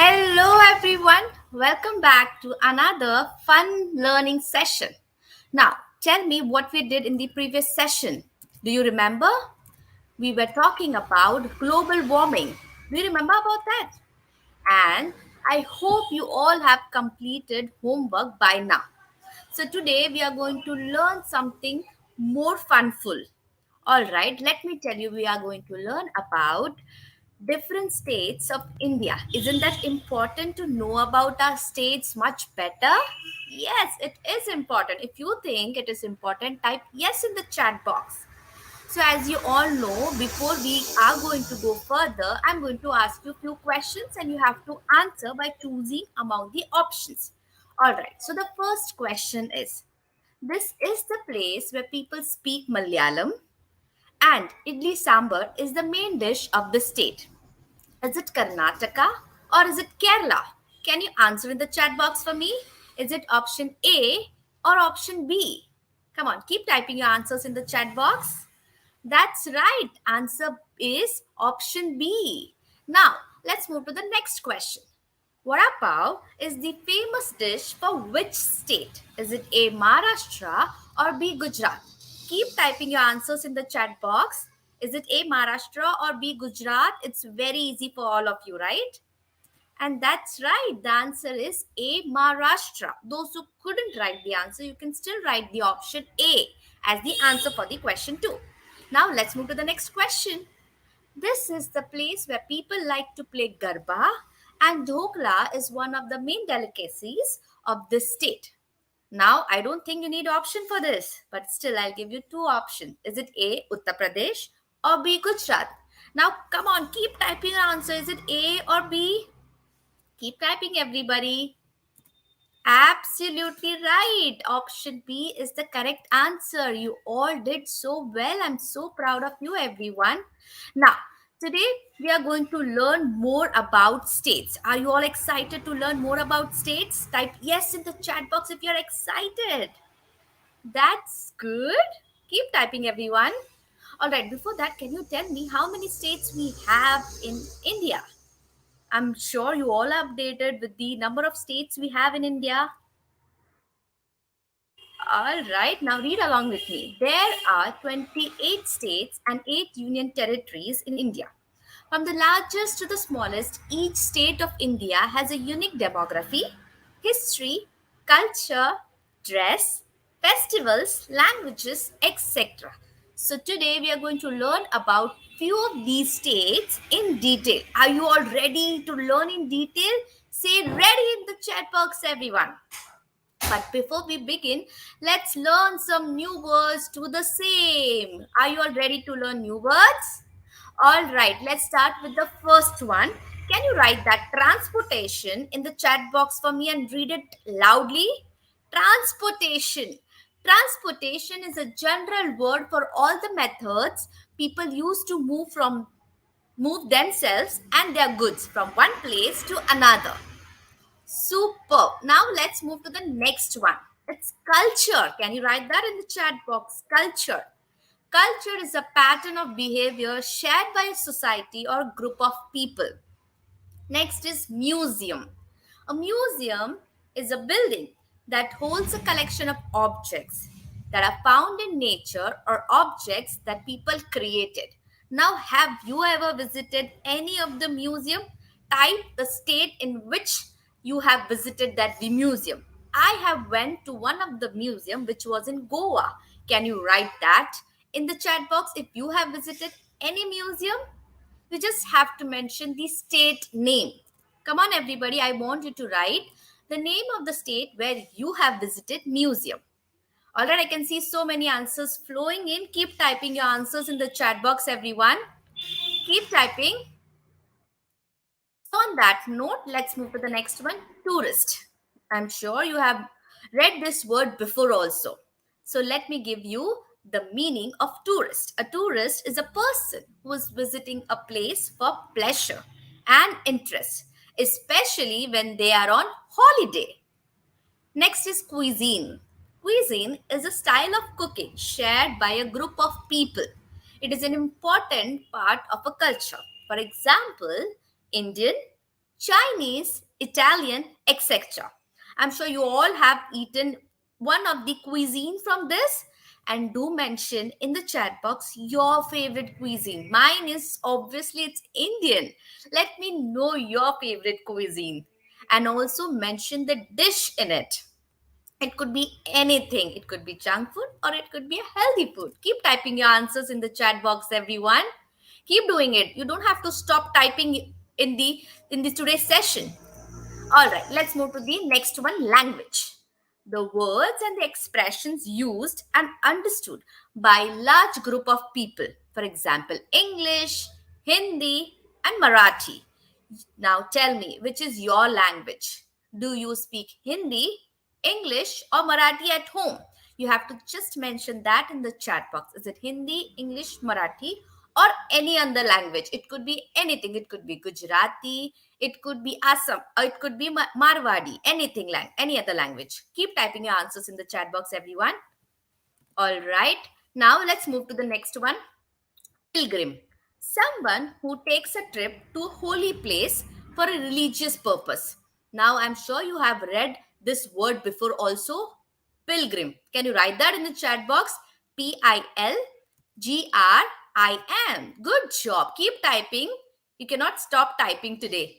Hello, everyone. Welcome back to another fun learning session. Now, tell me what we did in the previous session. Do you remember? We were talking about global warming. Do you remember about that? And I hope you all have completed homework by now. So, today we are going to learn something more funful. All right, let me tell you, we are going to learn about different states of India. Isn't that important to know about our states much better? Yes, it is important. If you think it is important, type yes in the chat box. So, as you all know, before we are going to go further, I'm going to ask you a few questions and you have to answer by choosing among the options. All right, so the first question is, this is the place where people speak Malayalam and idli sambar is the main dish of the state. Is it Karnataka or is it Kerala? Can you answer in the chat box for me? Is it option A or option B? Come on, keep typing your answers in the chat box. That's right. Answer is option B. Now, let's move to the next question. Vada pav is the famous dish for which state? Is it A. Maharashtra or B. Gujarat? Keep typing your answers in the chat box. Is it A. Maharashtra or B. Gujarat? It's very easy for all of you, right? And that's right. The answer is A. Maharashtra. Those who couldn't write the answer, you can still write the option A as the answer for the question 2. Now let's move to the next question. This is the place where people like to play Garba, and Dhokla is one of the main delicacies of this state. Now, I don't think you need option for this, but still, I'll give you two options. Is it A, Uttar Pradesh, or B, Gujarat? Now, come on, keep typing your answer. Is it A or B? Keep typing, everybody. Absolutely right. Option B is the correct answer. You all did so well. I'm so proud of you, everyone. Now, today we are going to learn more about states. Are you all excited to learn more about states? Type yes in the chat box if you're excited. That's good. Keep typing, everyone. All right, before that, can you tell me how many states we have in India? I'm sure you all are updated with the number of states we have in India. All right, now read along with me. There are 28 states and 8 union territories in India. From the largest to the smallest, each state of India has a unique demography, history, culture, dress, festivals, languages, etc. So today we are going to learn about few of these states in detail. Are you all ready to learn in detail? Say ready in the chat box, everyone. But before we begin, let's learn some new words to the same. Are you all ready to learn new words? All right, let's start with the first one. Can you write that transportation in the chat box for me and read it loudly? Transportation. Transportation is a general word for all the methods people use to move themselves and their goods from one place to another. Super. Now let's move to the next one. It's culture. Can you write that in the chat box? Culture. Culture is a pattern of behavior shared by a society or group of people. Next is museum. A museum is a building that holds a collection of objects that are found in nature or objects that people created. Now, have you ever visited any of the museum? Type the state in which you have visited that the museum. I have went to one of the museum which was in Goa. Can you write that in the chat box if you have visited any museum? You just have to mention the state name. Come on, everybody, I want you to write the name of the state where you have visited museum. All right, I can see so many answers flowing in. Keep typing your answers in the chat box, everyone. Keep typing. So on that note, let's move to the next one, tourist. I'm sure you have read this word before also. So let me give you the meaning of tourist. A tourist is a person who is visiting a place for pleasure and interest, especially when they are on holiday. Next is cuisine. Cuisine is a style of cooking shared by a group of people. It is an important part of a culture. For example, Indian, Chinese, Italian, etc. I'm sure you all have eaten one of the cuisine from this, and do mention in the chat box your favorite cuisine. Mine is obviously it's Indian. Let me know your favorite cuisine and also mention the dish in it. It could be anything. It could be junk food or it could be a healthy food. Keep typing your answers in the chat box, everyone. Keep doing it. You don't have to stop typing in this today's session. All right, let's move to the next one, language. The words and the expressions used and understood by large group of people. For example, English, Hindi, and Marathi. Now tell me, which is your language? Do you speak Hindi, English, or Marathi at home? You have to just mention that in the chat box. Is it Hindi, English, Marathi, or any other language? It could be anything. It could be Gujarati, it could be Assam, or it could be Marwadi, anything, any other language. Keep typing your answers in the chat box, everyone. All right. Now let's move to the next one. Pilgrim, someone who takes a trip to a holy place for a religious purpose. Now, I'm sure you have read this word before also. Pilgrim. Can you write that in the chat box? Pilgrim. Good job. Keep typing. You cannot stop typing today.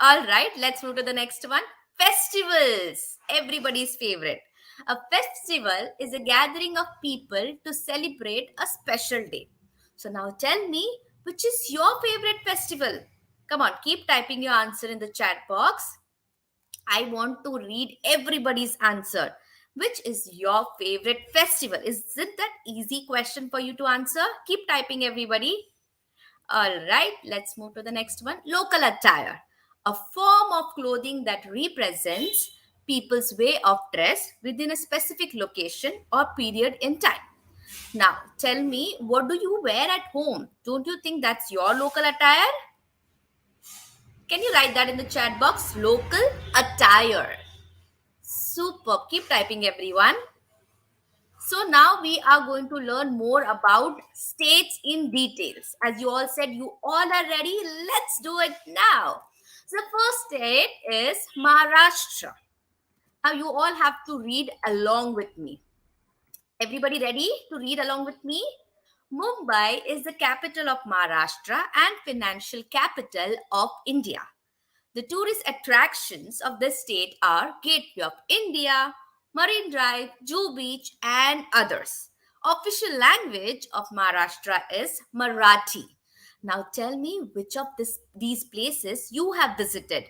All right, let's move to the next one. Festivals, everybody's favorite. A festival is a gathering of people to celebrate a special day. So now tell me, which is your favorite festival? Come on, keep typing your answer in the chat box. I want to read everybody's answer. Which is your favorite festival? Is it that easy question for you to answer? Keep typing, everybody. All right, let's move to the next one. Local attire, a form of clothing that represents people's way of dress within a specific location or period in time. Now, tell me, what do you wear at home? Don't you think that's your local attire? Can you write that in the chat box? Local attire. Super. Keep typing, everyone. So now we are going to learn more about states in details. As you all said, you all are ready. Let's do it now. So the first state is Maharashtra. Now you all have to read along with me. Everybody ready to read along with me? Mumbai is the capital of Maharashtra and financial capital of India. The tourist attractions of this state are Gateway of India, Marine Drive, Juhu Beach, and others. Official language of Maharashtra is Marathi. Now tell me which of these places you have visited.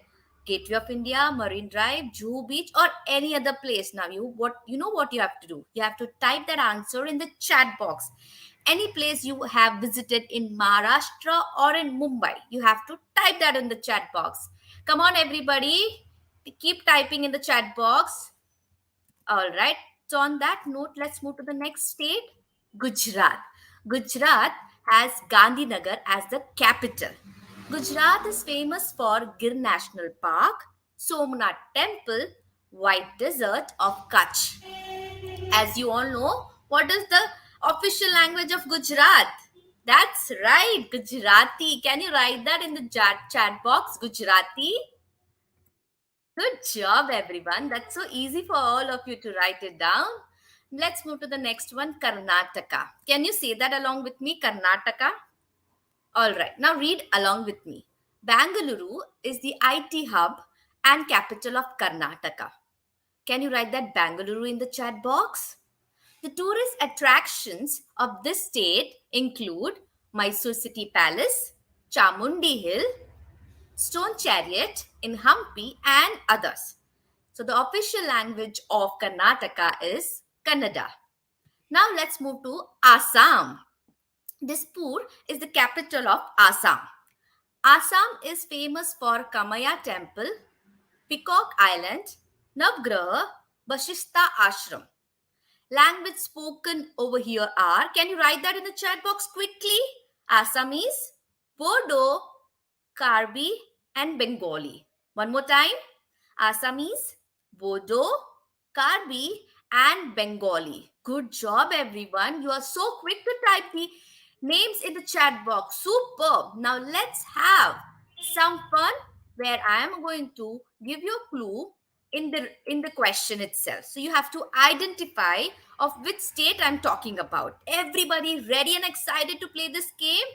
Gateway of India, Marine Drive, Juhu Beach, or any other place. Now you know what you have to do. You have to type that answer in the chat box. Any place you have visited in Maharashtra or in Mumbai, you have to type that in the chat box. Come on, everybody. Keep typing in the chat box. All right. So, on that note, let's move to the next state, Gujarat. Gujarat has Gandhinagar as the capital. Gujarat is famous for Gir National Park, Somnath Temple, White Desert of Kutch. As you all know, what is the official language of Gujarat? That's right, Gujarati. Can you write that in the chat box? Gujarati. Good job, everyone. That's so easy for all of you to write it down. Let's move to the next one, Karnataka. Can you say that along with me, Karnataka? All right, now read along with me. Bangalore is the IT hub and capital of Karnataka. Can you write that Bangalore in the chat box? The tourist attractions of this state include Mysore City Palace, Chamundi Hill, Stone Chariot in Hampi, and others. So, the official language of Karnataka is Kannada. Now, let's move to Assam. Dispur is the capital of Assam. Assam is famous for Kamaya Temple, Peacock Island, Navgraha, Bashista Ashram. Language spoken over here are, can you write that in the chat box quickly? Assamese, Bodo, Karbi, and Bengali. One more time. Assamese, Bodo, Karbi, and Bengali. Good job, everyone. You are so quick to type the names in the chat box. Superb. Now let's have some fun where I am going to give you a clue in the question itself. So you have to identify of which state I'm talking about. Everybody ready and excited to play this game?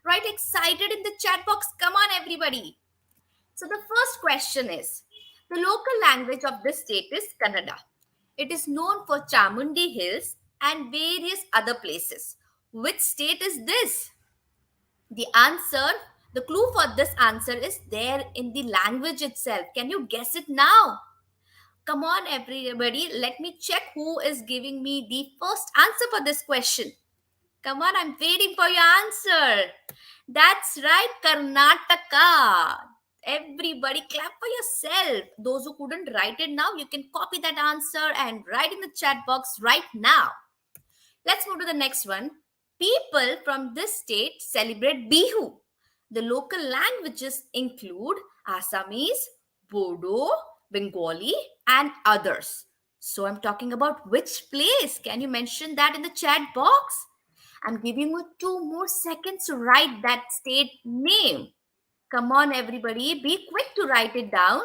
Right, excited in the chat box. Come on, everybody. So the first question is, the local language of this state is Kannada. It is known for Chamundi Hills and various other places. Which state is this? The answer, the clue for this answer is there in the language itself. Can you guess it now? Come on, everybody. Let me check who is giving me the first answer for this question. Come on, I'm waiting for your answer. That's right, Karnataka. Everybody clap for yourself. Those who couldn't write it now, you can copy that answer and write in the chat box right now. Let's move to the next one. People from this state celebrate Bihu. The local languages include Assamese, Bodo, Bengali, and others. So I'm talking about which place? Can you mention that in the chat box? I'm giving you 2 more seconds to write that state name. Come on, everybody, be quick to write it down.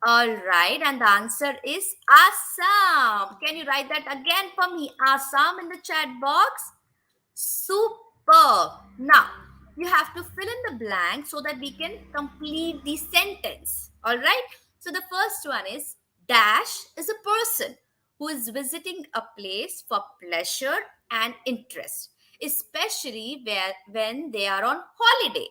All right, and the answer is Assam. Can you write that again for me? Assam in the chat box. Super. Now, you have to fill in the blank so that we can complete the sentence. All right. So, the first one is Dash is a person who is visiting a place for pleasure and interest, especially when they are on holiday.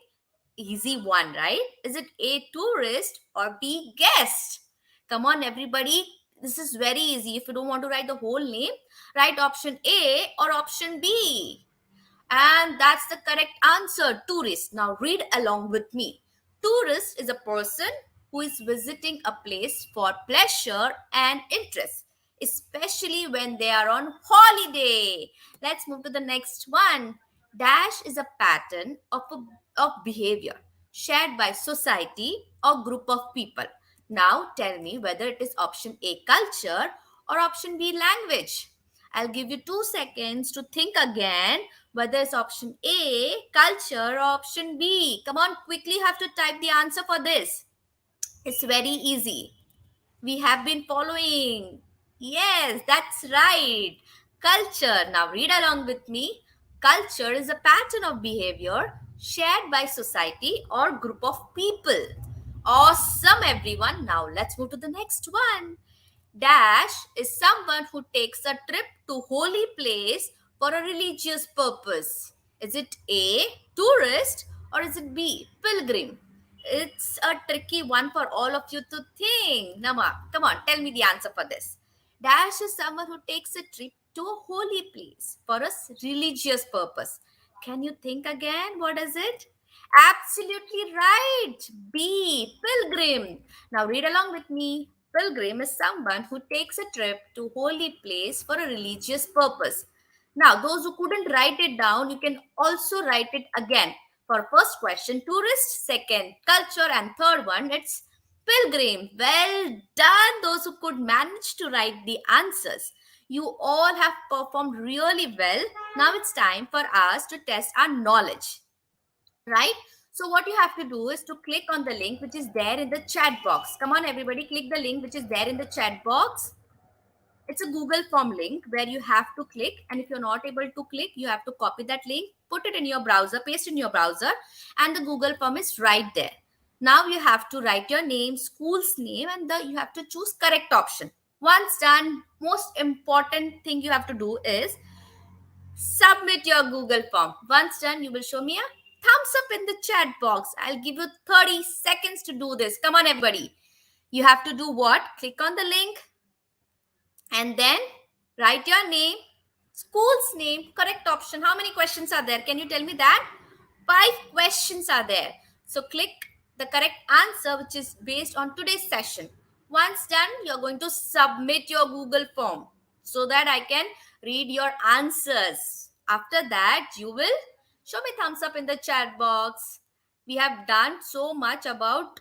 Easy one, right? Is it A, tourist, or B, guest? Come on, everybody. This is very easy. If you don't want to write the whole name, write option A or option B. And that's the correct answer, tourist. Now read along with me. Tourist is a person who is visiting a place for pleasure and interest, especially when they are on holiday. Let's move to the next one. Dash is a pattern of behavior shared by society or group of people. Now tell me whether it is option A, culture, or option B, language. I'll give you 2 seconds to think again whether it's option A, culture, or option B. Come on, quickly have to type the answer for this. It's very easy. We have been following. Yes, that's right. Culture. Now read along with me. Culture is a pattern of behavior shared by society or group of people. Awesome, everyone. Now let's move to the next one. Dash is someone who takes a trip to holy place for a religious purpose. Is it A, tourist, or is it B, pilgrim? It's a tricky one for all of you to think. Nama, come on, tell me the answer for this. Dash is someone who takes a trip to a holy place for a religious purpose. Can you think again? What is it? Absolutely right. B, pilgrim. Now read along with me. Pilgrim is someone who takes a trip to holy place for a religious purpose. Now, those who couldn't write it down, you can also write it again. For first question, tourist, second, culture, and third one, it's pilgrim. Well done, those who could manage to write the answers. You all have performed really well. Now it's time for us to test our knowledge, right? So what you have to do is to click on the link which is there in the chat box. Come on, everybody, click the link which is there in the chat box. It's a Google form link where you have to click, and if you're not able to click, you have to copy that link, put it in your browser, paste in your browser, and the Google form is right there. Now you have to write your name, school's name, and you have to choose correct option. Once done, most important thing you have to do is submit your Google form. Once done, you will show me a thumbs up in the chat box. I'll give you 30 seconds to do this. Come on, everybody. You have to do what? Click on the link and then write your name, school's name, correct option. How many questions are there? Can you tell me that? 5 questions are there. So click the correct answer which is based on today's session. Once done, you're going to submit your Google form so that I can read your answers. After that, you will show me thumbs up in the chat box. We have done so much about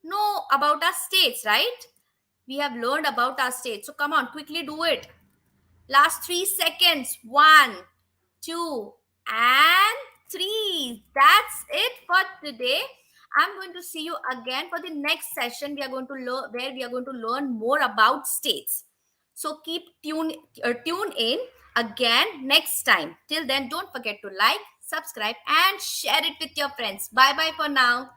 our states, right? We have learned about our states. So come on, quickly do it. Last 3 seconds. 1, 2, and 3. That's it for today. I'm going to see you again for the next session. We are going to learn where we are going to learn more about states. So keep tune in again next time. Till then, don't forget to like, subscribe, and share it with your friends. Bye bye for now.